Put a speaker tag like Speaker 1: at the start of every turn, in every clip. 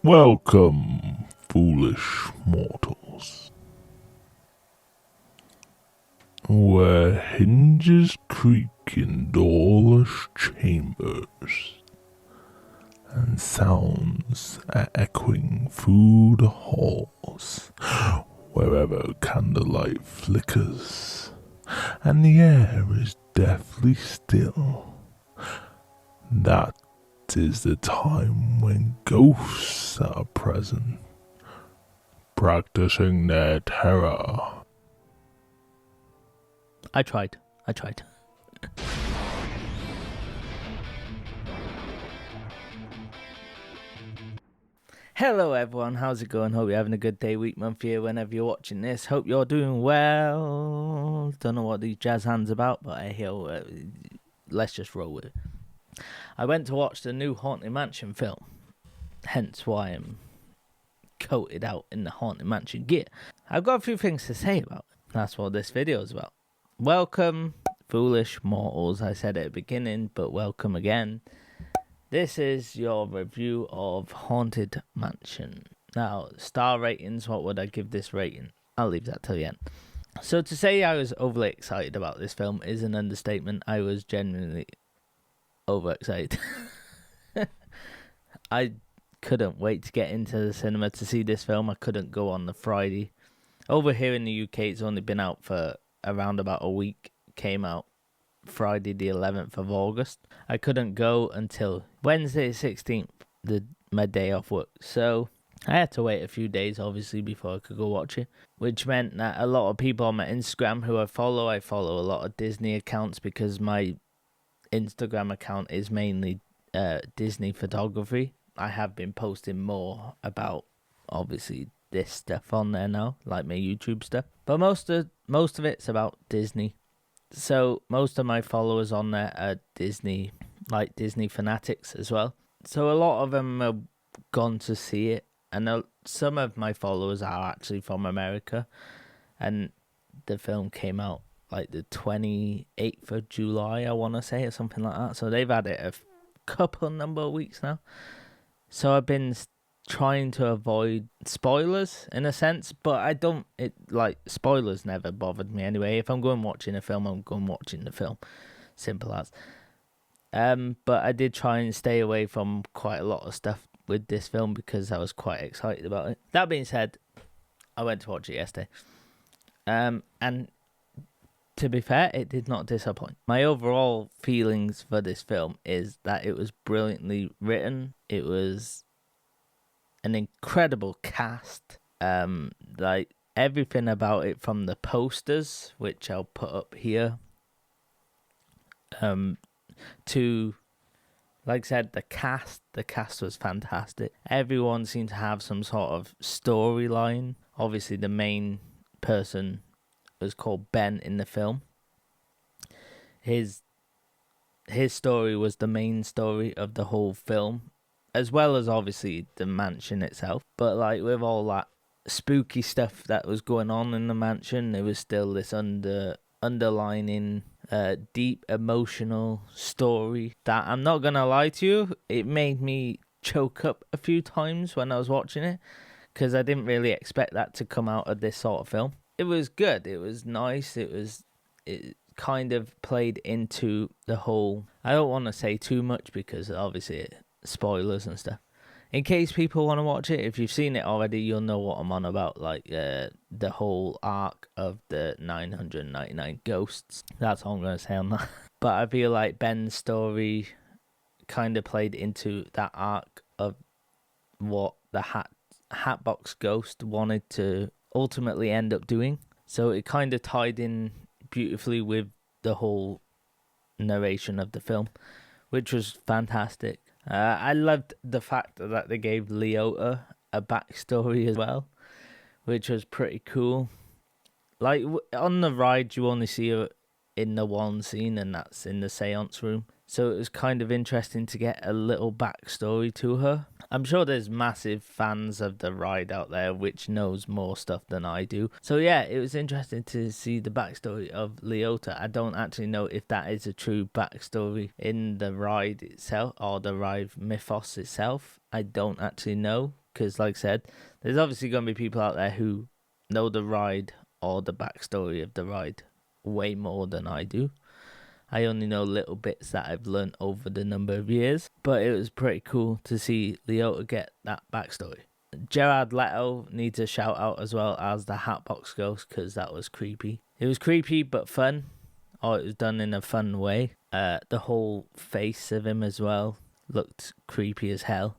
Speaker 1: Welcome, foolish mortals, where hinges creak in doorless chambers, and sounds are echoing through the halls, wherever candlelight flickers, and the air is deathly still. That is the time when ghosts are present, practicing their terror.
Speaker 2: I tried. Hello everyone, how's it going? Hope you're having a good day, week, month, year, whenever you're watching this. Hope you're doing well. Don't know what these jazz hands about, but let's just roll with it. I went to watch the new Haunted Mansion film, hence why I'm coated out in the Haunted Mansion gear. I've got a few things to say about it. That's what this video is about. Welcome, foolish mortals. I said at the beginning, but welcome again. This is your review of Haunted Mansion. Now, star ratings, what would I give this rating? I'll leave that till the end. So to say I was overly excited about this film is an understatement. I was genuinely overexcited. I couldn't wait to get into the cinema to see this film. I couldn't go on the Friday. Over here in the UK, it's only been out for around about a week. Came out Friday the 11th of August. I couldn't go until Wednesday the 16th, my day off work. So I had to wait a few days, obviously, before I could go watch it. Which meant that a lot of people on my Instagram who I follow a lot of Disney accounts because my Instagram account is mainly Disney photography. I have been posting more about, obviously, this stuff on there now, like my YouTube stuff. But most of it's about Disney. So most of my followers on there are Disney fanatics as well. So a lot of them have gone to see it. And some of my followers are actually from America. And the film came out like the 28th of July, I want to say, or something like that. So they've had it a couple number of weeks now. So I've been trying to avoid spoilers in a sense, but spoilers never bothered me anyway. If I'm going watching a film, I'm going watching the film. Simple as. But I did try and stay away from quite a lot of stuff with this film because I was quite excited about it. That being said, I went to watch it yesterday. And to be fair, it did not disappoint. My overall feelings for this film is that it was brilliantly written. It was an incredible cast. Everything about it, from the posters, which I'll put up here, to, like I said, the cast was fantastic. Everyone seemed to have some sort of storyline. Obviously, the main person was called Ben in the film. His story was the main story of the whole film, as well as obviously the mansion itself. But like with all that spooky stuff that was going on in the mansion, there was still this underlining deep emotional story that, I'm not gonna lie to you, it made me choke up a few times when I was watching it, because I didn't really expect that to come out of this sort of film. It was good, it was nice, it kind of played into the whole, I don't want to say too much because obviously spoilers and stuff. In case people want to watch it, if you've seen it already, you'll know what I'm on about, like the whole arc of the 999 ghosts. That's all I'm going to say on that. But I feel like Ben's story kind of played into that arc of what the Hatbox Ghost wanted to ultimately end up doing. So it kind of tied in beautifully with the whole narration of the film, which was fantastic. I loved the fact that they gave Leota a backstory as well, which was pretty cool. Like on the ride, you only see her in the one scene, and that's in the seance room. So it was kind of interesting to get a little backstory to her. I'm sure there's massive fans of the ride out there which knows more stuff than I do. So yeah, it was interesting to see the backstory of Leota. I don't actually know if that is a true backstory in the ride itself or the ride mythos itself. I don't actually know, because, like I said, there's obviously going to be people out there who know the ride or the backstory of the ride way more than I do. I only know little bits that I've learned over the number of years, but it was pretty cool to see Leota get that backstory. Jared Leto needs a shout out as well as the Hatbox Ghost, because that was creepy. It was creepy but fun, or it was done in a fun way. The whole face of him as well looked creepy as hell.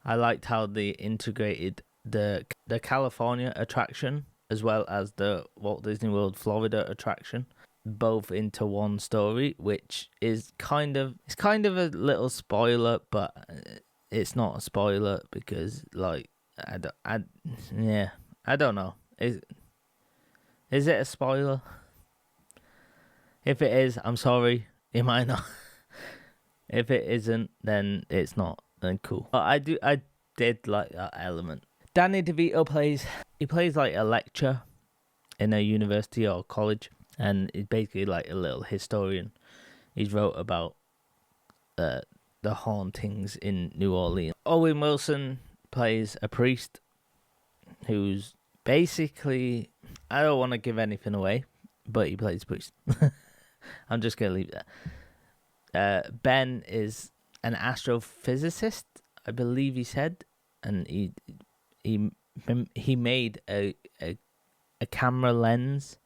Speaker 2: I liked how they integrated the California attraction as well as the Walt Disney World Florida attraction both into one story, which is kind of a little spoiler, but it's not a spoiler because, like, I don't know. Is it a spoiler? If it is, I'm sorry. It might not. If it isn't, then it's not. Then cool. But I did like that element. Danny DeVito plays like a lecturer in a university or college, and he's basically like a little historian. He's wrote about the hauntings in New Orleans. Owen Wilson plays a priest who's basically, I don't want to give anything away, but he plays priest. I'm just going to leave that. Ben is an astrophysicist, I believe he said, and he made a camera lens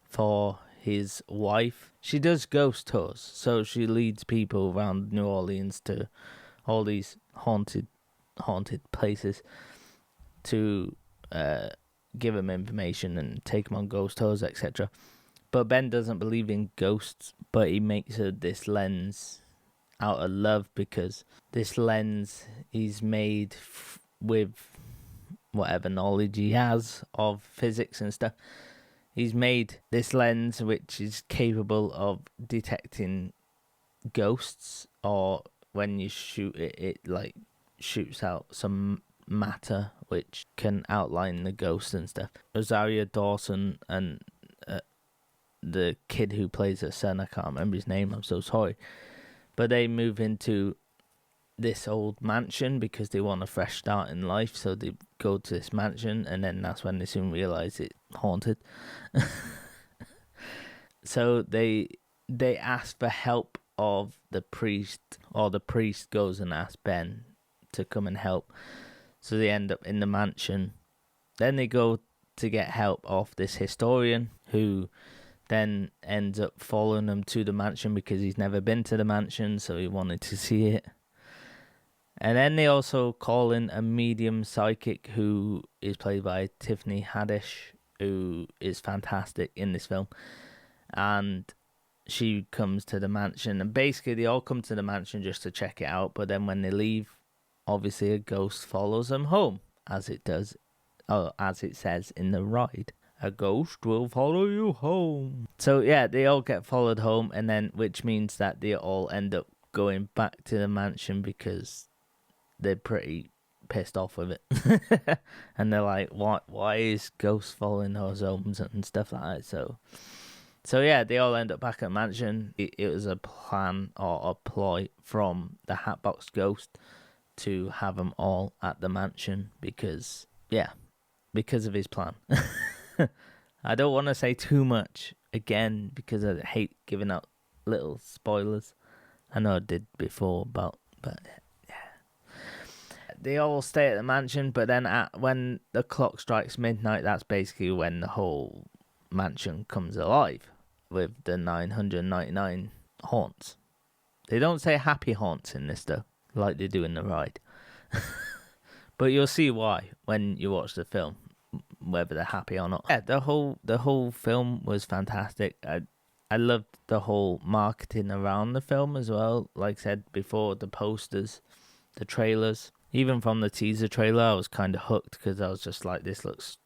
Speaker 2: for his wife. She does ghost tours, so she leads people around New Orleans to all these haunted places to give them information and take them on ghost tours, etc. But Ben doesn't believe in ghosts, but he makes her this lens out of love, because this lens he's made with whatever knowledge he has of physics and stuff. He's made this lens which is capable of detecting ghosts, or when you shoot it, it like shoots out some matter which can outline the ghost and stuff. Rosario Dawson and the kid who plays her son, I can't remember his name, I'm so sorry, but they move into this old mansion because they want a fresh start in life, so they go to this mansion, and then that's when they soon realize it's haunted. So they ask for help of the priest, or the priest goes and asks Ben to come and help, so they end up in the mansion. Then they go to get help off this historian, who then ends up following them to the mansion because he's never been to the mansion, so he wanted to see it. And then they also call in a medium psychic who is played by Tiffany Haddish, who is fantastic in this film. And she comes to the mansion, and basically they all come to the mansion just to check it out, but then when they leave, obviously a ghost follows them home, as it does, or as it says in the ride. A ghost will follow you home. So yeah, they all get followed home, and then which means that they all end up going back to the mansion because they're pretty pissed off with it. And they're like, why is ghosts following us home and stuff like that. So yeah, they all end up back at the mansion. It was a plan or a ploy from the Hatbox Ghost to have them all at the mansion because of his plan. I don't want to say too much again because I hate giving out little spoilers. I know I did before, but yeah. They all stay at the mansion, but then when the clock strikes midnight, that's basically when the whole mansion comes alive with the 999 haunts. They don't say happy haunts in this though, like they do in the ride. But you'll see why when you watch the film, whether they're happy or not. Yeah, the whole film was fantastic. I loved the whole marketing around the film as well. Like I said before, the posters, the trailers, even from the teaser trailer, I was kind of hooked because I was just like, this looks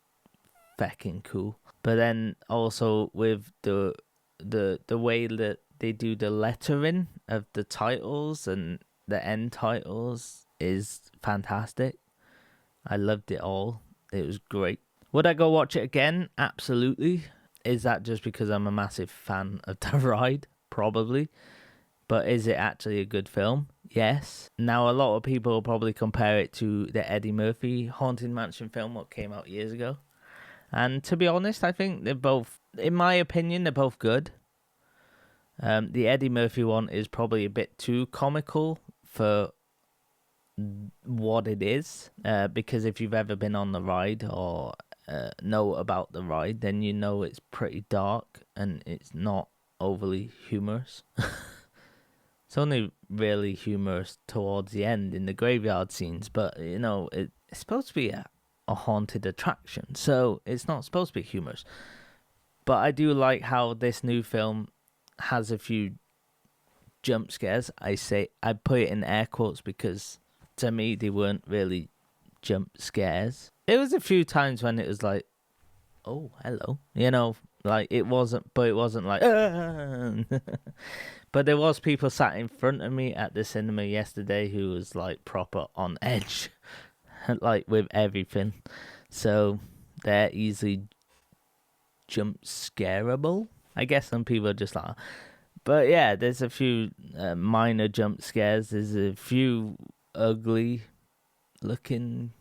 Speaker 2: fecking cool. But then also with the way that they do the lettering of the titles and the end titles is fantastic. I loved it all. It was great. Would I go watch it again? Absolutely. Is that just because I'm a massive fan of the ride? Probably. But is it actually a good film? yes. Now, a lot of people will probably compare it to the Eddie Murphy Haunted Mansion film, what came out years ago. And to be honest, I think they're both, in my opinion, they're both good. The Eddie Murphy one is probably a bit too comical for what it is, because if you've ever been on the ride or know about the ride, then you know it's pretty dark and it's not overly humorous. It's only really humorous towards the end in the graveyard scenes, but you know it's supposed to be a haunted attraction, so it's not supposed to be humorous. But I do like how this new film has a few jump scares. I put it in air quotes because to me they weren't really jump scares. There was a few times when it was like, oh, hello, you know, like it wasn't like but there was people sat in front of me at the cinema yesterday who was like proper on edge like with everything, so they're easily jump scareable. I guess some people are just like, but yeah, there's a few minor jump scares. There's a few ugly looking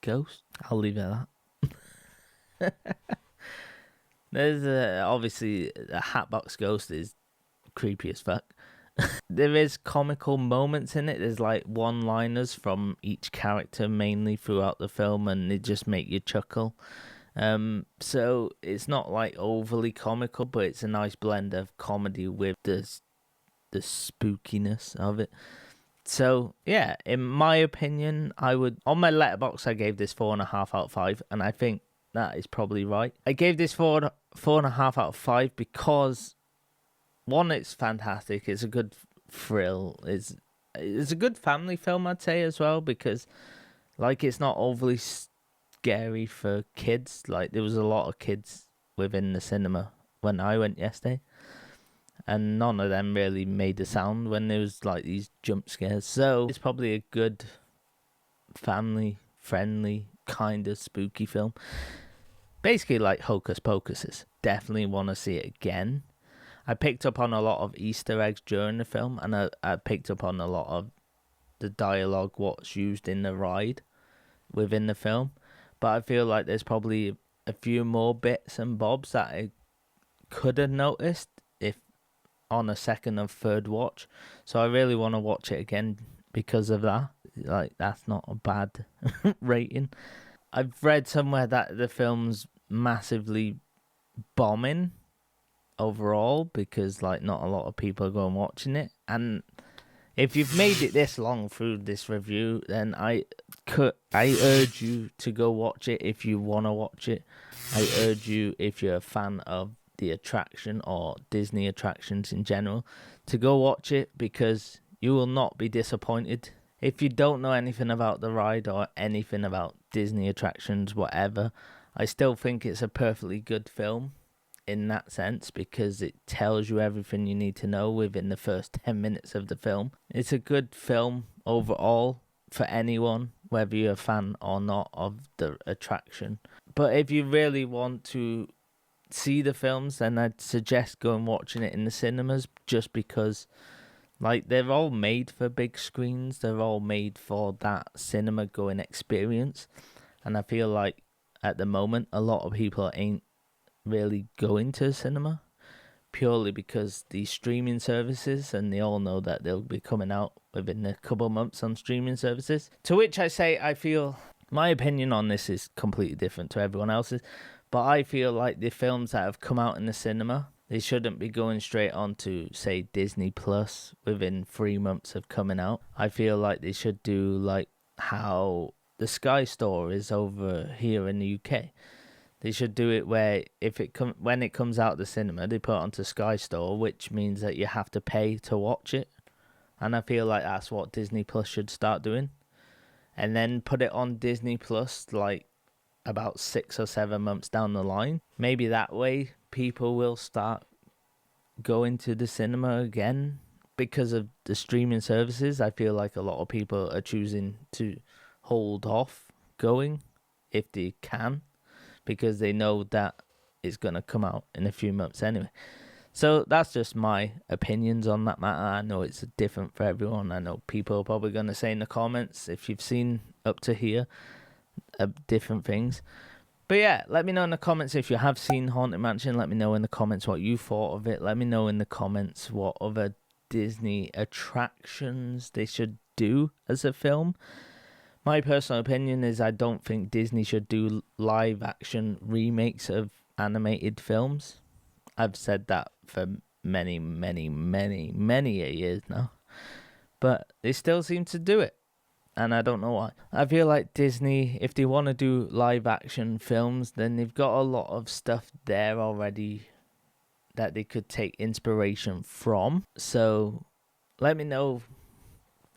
Speaker 2: ghosts. I'll leave it at that. There's obviously a Hatbox Ghost is creepy as fuck. There is comical moments in it. There's like one-liners from each character mainly throughout the film, and they just make you chuckle. So it's not like overly comical, but it's a nice blend of comedy with the spookiness of it. So yeah, in my opinion, I would, on my letterbox I gave this 4.5 out of 5, and I think that is probably right. I gave this 4.5 out of 5 because one, it's fantastic. It's a good thrill. It's a good family film, I'd say, as well, because like it's not overly scary for kids. Like there was a lot of kids within the cinema when I went yesterday, and none of them really made a sound when there was like these jump scares. So it's probably a good family friendly kind of spooky film. Basically like Hocus Pocus. Definitely want to see it again. I picked up on a lot of Easter eggs during the film, and I picked up on a lot of the dialogue, what's used in the ride within the film. But I feel like there's probably a few more bits and bobs that I could have noticed if on a second or third watch. So I really want to watch it again because of that. Like, that's not a bad rating. I've read somewhere that the film's massively bombing overall because like not a lot of people are going watching it, and if you've made it this long through this review, then I urge you to go watch it if you want to watch it. I urge you, if you're a fan of the attraction or Disney attractions in general, to go watch it because you will not be disappointed. If you don't know anything about the ride or anything about Disney attractions, whatever, I still think it's a perfectly good film in that sense because it tells you everything you need to know within the first 10 minutes of the film. It's a good film overall for anyone, whether you're a fan or not of the attraction. But if you really want to see the films, then I'd suggest going watching it in the cinemas, just because like they're all made for big screens, they're all made for that cinema going experience, and I feel like at the moment a lot of people ain't really going to cinema purely because these streaming services, and they all know that they'll be coming out within a couple of months on streaming services, to which I say I feel my opinion on this is completely different to everyone else's, but I feel like the films that have come out in the cinema, they shouldn't be going straight on to say Disney Plus within 3 months of coming out. I feel like they should do like how the Sky Store is over here in the UK. They should do it where when it comes out of the cinema, they put it onto Sky Store, which means that you have to pay to watch it. And I feel like that's what Disney Plus should start doing. And then put it on Disney Plus like about 6 or 7 months down the line. Maybe that way people will start going to the cinema again. Because of the streaming services, I feel like a lot of people are choosing to hold off going if they can, because they know that it's going to come out in a few months anyway. So that's just my opinions on that matter. I know it's different for everyone. I know people are probably going to say in the comments, if you've seen up to here, different things. But yeah, let me know in the comments if you have seen Haunted Mansion. Let me know in the comments what you thought of it. Let me know in the comments what other Disney attractions they should do as a film. My personal opinion is I don't think Disney should do live action remakes of animated films. I've said that for many years now. But they still seem to do it. And I don't know why. I feel like Disney, if they want to do live action films, then they've got a lot of stuff there already that they could take inspiration from. So let me know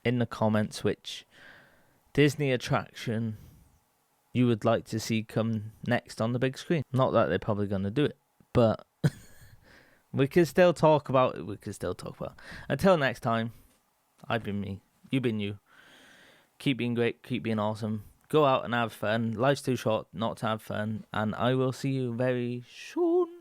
Speaker 2: in the comments which Disney attraction you would like to see come next on the big screen. Not that they're probably going to do it, but we can still talk about it. Until next time, I've been me, you've been you. Keep being great, keep being awesome. Go out and have fun. Life's too short not to have fun. And I will see you very soon.